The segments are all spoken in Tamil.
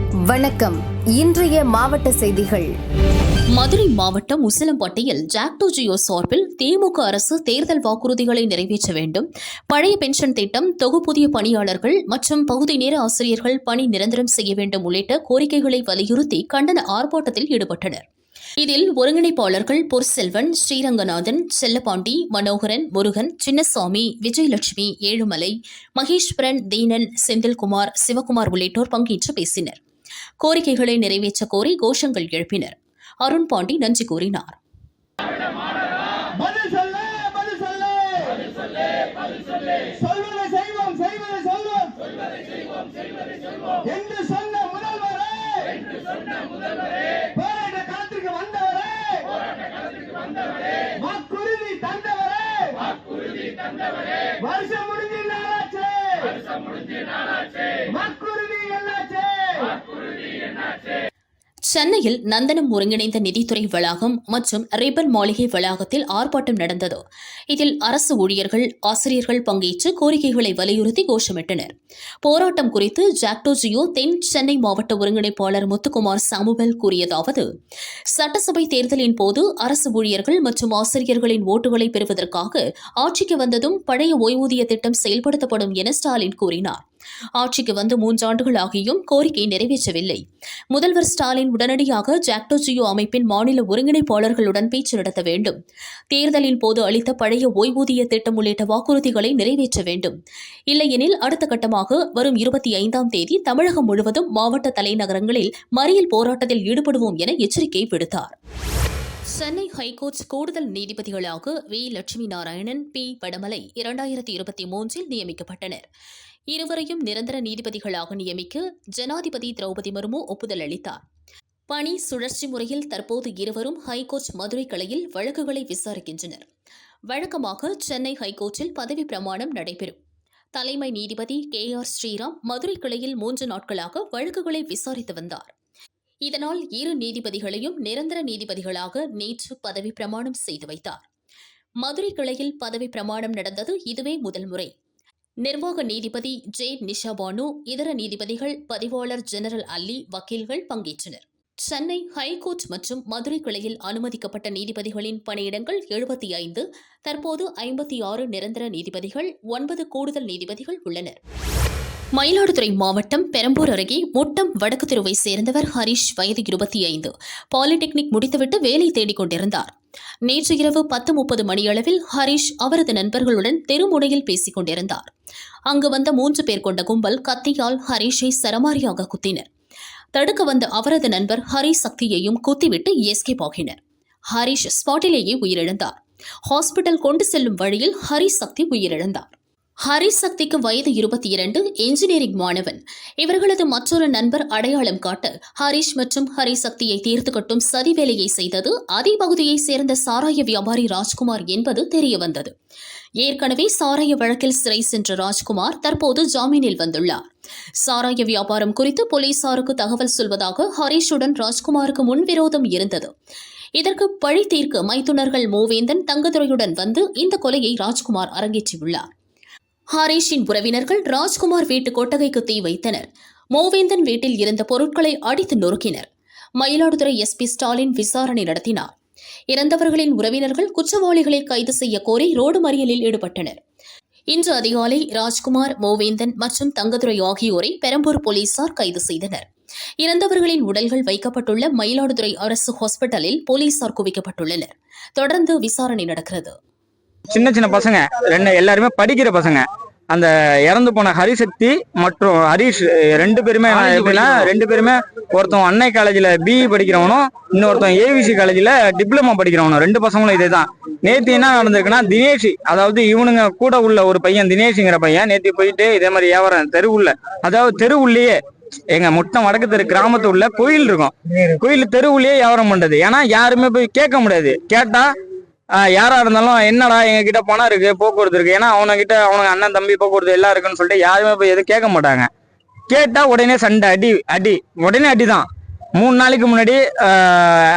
வணக்கம். இன்றைய மாவட்ட செய்திகள். மதுரை மாவட்டம் உசிலம்பட்டியில் ஜாக்டோ ஜியோ சார்பில் திமுக அரசு தேர்தல் வாக்குறுதிகளை நிறைவேற்ற வேண்டும், பழைய பென்ஷன் திட்டம், தொகுப்புதிய பணியாளர்கள் மற்றும் பகுதி நேர ஆசிரியர்கள் பணி நிரந்தரம் செய்ய வேண்டும் உள்ளிட்ட கோரிக்கைகளை வலியுறுத்தி கண்டன ஆர்ப்பாட்டத்தில் ஈடுபட்டனர். இதில் ஒருங்கிணைப்பாளர்கள் பொற்செல்வன், ஸ்ரீரங்கநாதன், செல்லப்பாண்டி, மனோகரன், முருகன், சின்னசாமி, விஜயலட்சுமி, ஏழுமலை, மகேஸ்வரன், தீனன், செந்தில்குமார், சிவகுமார் உள்ளிட்டோர் பங்கேற்று பேசினர். கோரிக்கைகளை நிறைவேற்ற கோரி கோஷங்கள் எழுப்பினர். அருண்பாண்டி நன்றி கூறினார். சென்னையில் நந்தனம் ஒருங்கிணைந்த நிதித்துறை வளாகம் மற்றும் ரிப்பன் மாளிகை வளாகத்தில் ஆர்ப்பாட்டம் நடந்தது. இதில் அரசு ஊழியர்கள், ஆசிரியர்கள் பங்கேற்று கோரிக்கைகளை வலியுறுத்தி கோஷமிட்டனர். போராட்டம் குறித்து ஜாக்டோ ஜியோ தென் சென்னை மாவட்ட ஒருங்கிணைப்பாளர் முத்துக்குமார் சாமுவேல் கூறியதாவது: சட்டசபை தேர்தலின் போது அரசு ஊழியர்கள் மற்றும் ஆசிரியர்களின் ஓட்டுகளை பெறுவதற்காக ஆட்சிக்கு வந்ததும் பழைய ஓய்வூதிய திட்டம் செயல்படுத்தப்படும் என ஸ்டாலின் கூறினார். ஆட்சிக்கு வந்து 3 ஆண்டுகள் ஆகியும் கோரிக்கை நிறைவேற்றவில்லை. முதல்வர் ஸ்டாலின் உடனடியாக ஜாக்டோ ஜியோ அமைப்பின் மாநில ஒருங்கிணைப்பாளர்களுடன் பேச்சு நடத்த வேண்டும். தேர்தலின் போது அளித்த பழைய ஓய்வூதிய திட்டம் உள்ளிட்ட வாக்குறுதிகளை நிறைவேற்ற வேண்டும். இல்லையெனில் அடுத்த கட்டமாக வரும் 25ஆம் தேதி தமிழகம் முழுவதும் மாவட்ட தலைநகரங்களில் மறியல் போராட்டத்தில் ஈடுபடுவோம் என எச்சரிக்கை விடுத்தார். சென்னை ஹைகோர்ட் கூடுதல் நீதிபதிகளாக வி. லட்சுமி நாராயணன், பி. வடமலை 2023 நியமிக்கப்பட்டனர். இருவரையும் நிரந்தர நீதிபதிகளாக நியமிக்க ஜனாதிபதி திரௌபதி முர்மு ஒப்புதல் அளித்தார். பணி சுழற்சி முறையில் தற்போது இருவரும் ஹைகோர்ட் மதுரை கிளையில் வழக்குகளை விசாரிக்கின்றனர். வழக்கமாக சென்னை ஹைகோர்ட்டில் பதவி பிரமாணம் நடைபெறும். தலைமை நீதிபதி KR ஸ்ரீராம் மதுரை கிளையில் 3 நாட்களாக வழக்குகளை விசாரித்து வந்தார். இதனால் இரு நீதிபதிகளையும் நிரந்தர நீதிபதிகளாக நேற்று பதவி பிரமாணம் செய்து வைத்தார். மதுரை கிளையில் பதவி பிரமாணம் நடந்தது இதுவே முதல் முறை. நிர்வாக நீதிபதி ஜே. நிஷா பானு, இதர நீதிபதிகள், பதிவாளர் ஜெனரல் அல்லி, வக்கீல்கள் பங்கேற்றனர். சென்னை ஹைகோர்ட் மற்றும் மதுரை கிளையில் அனுமதிக்கப்பட்ட நீதிபதிகளின் பணியிடங்கள் 75, தற்போது 56 நிரந்தர நீதிபதிகள், 9 கூடுதல் நீதிபதிகள் உள்ளனர். மயிலாடுதுறை மாவட்டம் பெரம்பூர் அருகே முட்டம் வடக்கு தெருவை சேர்ந்தவர் ஹரிஷ், வயது 25, பாலிடெக்னிக் முடித்துவிட்டு வேலை தேடிக் கொண்டிருந்தார். நேற்று இரவு 10:30 மணியளவில் ஹரிஷ் அவரது நண்பர்களுடன் தெருமுனையில் பேசிக் கொண்டிருந்தார். அங்கு வந்த 3 பேர் கொண்ட கும்பல் கத்தியால் ஹரிஷை சரமாரியாக குத்தினர். தடுக்க வந்த அவரது நண்பர் ஹரி சக்தியையும் குத்திவிட்டு எஸ்கேப் ஆகினர். ஹரிஷ் ஸ்பாட்டிலேயே உயிரிழந்தார். ஹாஸ்பிட்டல் கொண்டு செல்லும் வழியில் ஹரி சக்தி உயிரிழந்தார். ஹரிசக்திக்கு வயது 22, என்ஜினியரிங் மாணவன். இவர்களது மற்றொரு நண்பர் அடையாளம் காட்ட ஹரிஷ் மற்றும் ஹரிசக்தியை தீர்த்து கட்டும் சதி வேலையை செய்தது அதே பகுதியைச் சேர்ந்த சாராய வியாபாரி ராஜ்குமார் என்பது தெரியவந்தது. ஏற்கனவே சாராய வழக்கில் சிறை சென்ற ராஜ்குமார் தற்போது ஜாமீனில் வந்துள்ளார். சாராய வியாபாரம் குறித்து போலீசாருக்கு தகவல் சொல்வதாக ஹரிஷுடன் ராஜ்குமாருக்கு முன்விரோதம் இருந்தது. இதற்கு பழி தீர்க்க மைத்துனர்கள் மூவேந்தன், தங்கதுரையுடன் வந்து இந்த கொலையை ராஜ்குமார் அரங்கேற்றியுள்ளார். ஹரிஷின் உறவினர்கள் ராஜ்குமார் வீட்டு கொட்டகைக்கு தீ வைத்தனர். மூவேந்தன் வீட்டில் இருந்த பொருட்களை அடித்து நொறுக்கினர். மயிலாடுதுறை SP ஸ்டாலின் விசாரணை நடத்தினார். இறந்தவர்களின் உறவினர்கள் குற்றவாளிகளை கைது செய்ய கோரி ரோடு மறியலில் ஈடுபட்டனர். இன்று அதிகாலை ராஜ்குமார், மூவேந்தன் மற்றும் தங்கதுரை ஆகியோரை பெரம்பூர் போலீசார் கைது செய்தனர். இறந்தவர்களின் உடல்கள் வைக்கப்பட்டுள்ள மயிலாடுதுறை அரசு ஹாஸ்பிட்டலில் போலீசார் குவிக்கப்பட்டுள்ளனர். தொடர்ந்து விசாரணை நடக்கிறது. சின்ன பசங்க எல்லாருமே படிக்கிற பசங்க. அந்த இறந்து போன ஹரிசக்தி மற்றும் ஹரிஷ் 2 பேருமே ஒருத்தன் அன்னை காலேஜில் BE படிக்கிறவனும், இன்னொருத்தன் AVC காலேஜில் டிப்ளமோ படிக்கிறவனும். 2 பசங்களும் இதே தான். நேற்று என்ன நடந்திருக்குன்னா, தினேஷ், அதாவது இவனுங்க கூட உள்ள ஒரு பையன், தினேஷ்ங்கிற பையன் நேற்று போயிட்டு இதே மாதிரி வியாபாரம் தெருவுள்ளேயே எங்க முட்டம் வடக்கு தெரு கிராமத்து உள்ள கோயில் இருக்கும், கோயில் தெருவுள்ளேயே வியாபாரம் பண்றது. ஏன்னா யாருமே போய் கேட்க முடியாது. கேட்டா யாரா இருந்தாலும் என்னடா எங்க கிட்ட பணம் இருக்கு, போக்குவரத்து இருக்கு, ஏன்னா அவனுக்கு அண்ணன் தம்பி போக்குவரத்து எல்லாம் இருக்குன்னு சொல்லிட்டு யாருமே போய் எதுவும் கேட்க மாட்டாங்க. கேட்டா உடனே சண்டை, உடனே அடிதான். 3 நாளைக்கு முன்னாடி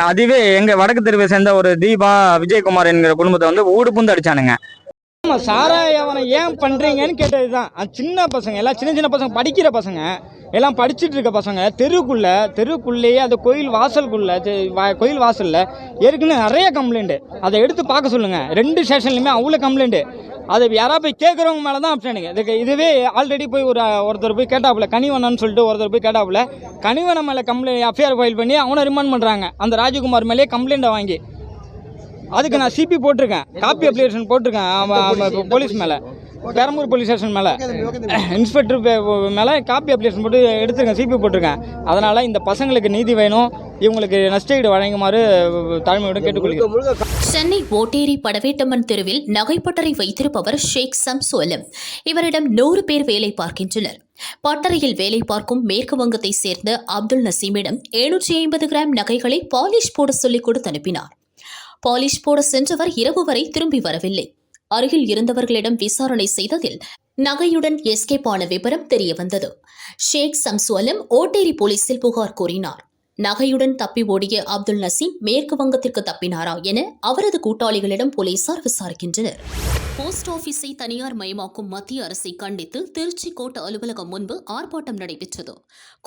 அதுவே எங்க வடக்கு தெருவை சேர்ந்த ஒரு தீபா, விஜயகுமார் என்கிற குடும்பத்தை வந்து ஊடு புந்து அடிச்சானுங்க. சாராயவனை ஏன் பண்றீங்கன்னு கேட்டதுதான். சின்ன பசங்க எல்லாம் சின்ன பசங்க, படிக்கிற பசங்க எல்லாம், படிச்சுட்டு இருக்க பசங்க தெருக்குள்ளேயே அந்த கோயில் வாசல்ல ஏற்கனவே நிறைய கம்ப்ளைண்ட். அதை எடுத்து பார்க்க சொல்லுங்க. 2 ஸ்டேஷன்லையுமே அவ்வளோ கம்ப்ளைண்ட். அதை யாராவது போய் கேட்குறவங்க மேலே தான் ஆப்ஷனுங்க. இதுவே ஆல்ரெடி போய் ஒருத்தர் போய் கேட்டாப்புல, கனிவனன்னு சொல்லிட்டு ஒருத்தர் போய் கேட்டாப்புல, கனிவனம் மேலே கம்ப்ளைண்ட் எஃப்ஐஆர் ஃபைல் பண்ணி அவனை ரிமாண்ட் பண்ணுறாங்க. அந்த ராஜகுமார் மேலேயே கம்ப்ளைண்ட்டை வாங்கி அதுக்கு நான் சிபி போட்டிருக்கேன், காப்பி அப்ளிகேஷன் போட்டிருக்கேன் போலீஸ் மேலே, பெரம்பூர் போலீஸ் ஸ்டேஷன் மேலே, இன்ஸ்பெக்டர் மேலே காப்பி அப்ளிகேஷன் போட்டு எடுத்துருக்கேன், சிபி போட்டிருக்கேன். அதனால் இந்த பசங்களுக்கு நீதி வேணும், இவங்களுக்கு நஷ்டஈடு வழங்குமாறு தாழ்மையுடன் கேட்டுக்கொள்கிறேன். சென்னை ஓட்டேரி படவேட்டம்மன் தெருவில் நகைப்பட்டறை வைத்திருப்பவர் ஷேக் சம்சுவலம். இவரிடம் 100 பேர் வேலை பார்க்கின்றனர். பட்டறையில் வேலை பார்க்கும் மேற்கு வங்கத்தை சேர்ந்த அப்துல் நசீமிடம் 750 கிராம் நகைகளை பாலிஷ் போட சொல்லிக் கொடுத்து அனுப்பினார். பாலிஷ் போட சென்றவர் இரவு வரை திரும்பி வரவில்லை. அருகில் இருந்தவர்களிடம் விசாரணை செய்ததில் நகையுடன் எஸ்கேப் ஆன விவரம் தெரியவந்தது. ஷேக் சம்சுவலம் ஓட்டேரி போலீசில் புகார் கூறினார். நகையுடன் தப்பி ஓடிய அப்துல் நசீம் மேற்கு வங்கத்திற்கு தப்பினாரா என அவரது கூட்டாளிகளிடம் போலீசார் விசாரிக்கின்றனர். போஸ்ட் ஆபீஸை தனியார் மயமாக்கும் மத்திய அரசை கண்டித்து திருச்சி கோட்ட அலுவலகம் முன்பு ஆர்ப்பாட்டம் நடைபெற்றது.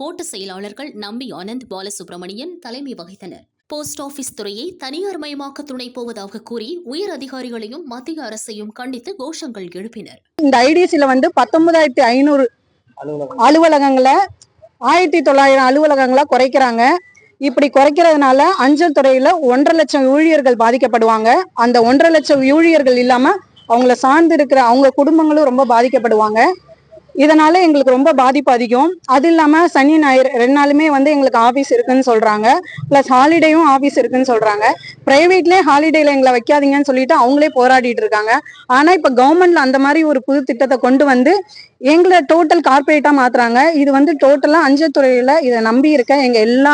கோட்ட செயலாளர்கள் நம்பி ஆனந்த், பாலசுப்ரமணியன் தலைமை வகித்தனர். போஸ்ட் ஆபீஸ் துறையை தனியார் மயமாக்க துணை போவதாக கூறி உயர் அதிகாரிகளையும் மத்திய அரசையும் கண்டித்து கோஷங்கள் எழுப்பினர். இந்த ஐடிசில 19,500 அலுவலகங்களை 1900 அலுவலகங்களா குறைக்கிறாங்க. இப்படி குறைக்கிறதுனால அஞ்சல் துறையில 1.5 லட்சம் ஊழியர்கள் பாதிக்கப்படுவாங்க. அந்த 1.5 லட்சம் ஊழியர்கள் இல்லாம அவங்கள சார்ந்து இருக்கிற அவங்க குடும்பங்களும் ரொம்ப பாதிக்கப்படுவாங்க. இதனால எங்களுக்கு ரொம்ப பாதிப்பு அதிகம். அது இல்லாம சனி ஞாயிறு 2 நாளுமே எங்களுக்கு ஆபீஸ் இருக்குன்னு சொல்றாங்க. பிளஸ் ஹாலிடேயும் ஆபீஸ் இருக்குன்னு சொல்றாங்க. பிரைவேட்லயே ஹாலிடேல எங்களை வைக்காதீங்கன்னு சொல்லிட்டு அவங்களே போராடிட்டு இருக்காங்க. ஆனா இப்ப கவர்மெண்ட்ல அந்த மாதிரி ஒரு புது திட்டத்தை கொண்டு வந்து எங்களை டோட்டல் கார்பரேட்டா மாத்துறாங்க. இது டோட்டலா அஞ்சல் துறையில இதை நம்பி இருக்க எங்க எல்லா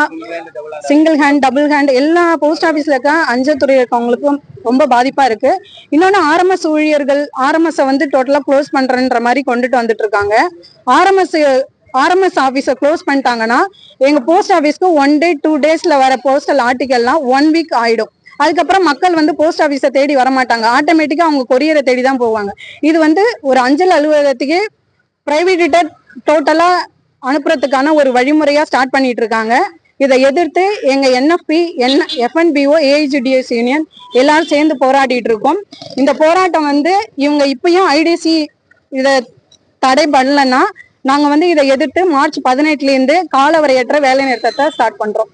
சிங்கிள் ஹேண்ட், டபுள் ஹேண்ட் எல்லா போஸ்ட் ஆபீஸ்ல இருக்க அஞ்சல் துறை இருக்கவங்களுக்கும் ரொம்ப பாதிப்பா இருக்கு. இன்னொன்னு ஆர்எம்எஸ் ஊழியர்கள் ஆர்எம்எஸ் டோட்டலா க்ளோஸ் பண்றன்ற மாதிரி கொண்டுட்டு வந்துட்டு இருக்காங்க. ஆர்எம்எஸ் ஆபீஸை க்ளோஸ் பண்ணிட்டாங்கன்னா எங்க போஸ்ட் ஆபீஸ்க்கு 1 day 2 daysல வர போஸ்டல் ஆர்டிகல்லாம் 1 week ஆயிடும். அதுக்கப்புறம் மக்கள் போஸ்ட் ஆபீஸை தேடி வரமாட்டாங்க. ஆட்டோமேட்டிக்கா அவங்க கொரியரை தேடி தான் போவாங்க. இது ஒரு அஞ்சல் அலுவலகத்துக்கு பிரைவேட் டோட்டலா அனுப்புறதுக்கான ஒரு வழிமுறையா ஸ்டார்ட் பண்ணிட்டு இருக்காங்க. இதை எதிர்த்து எங்க என்எஃப்பி, எஃப்என்பிஓ, ஏஐஜிடிஎஸ் யூனியன் எல்லாரும் சேர்ந்து போராடிட்டு இருக்கோம். இந்த போராட்டம் இவங்க இப்பயும் ஐடிசி இதை தடை பண்ணலன்னா நாங்க இதை எதிர்த்து மார்ச் 18 காலவரையற்ற வேலை நிறுத்தத்தை ஸ்டார்ட் பண்றோம்.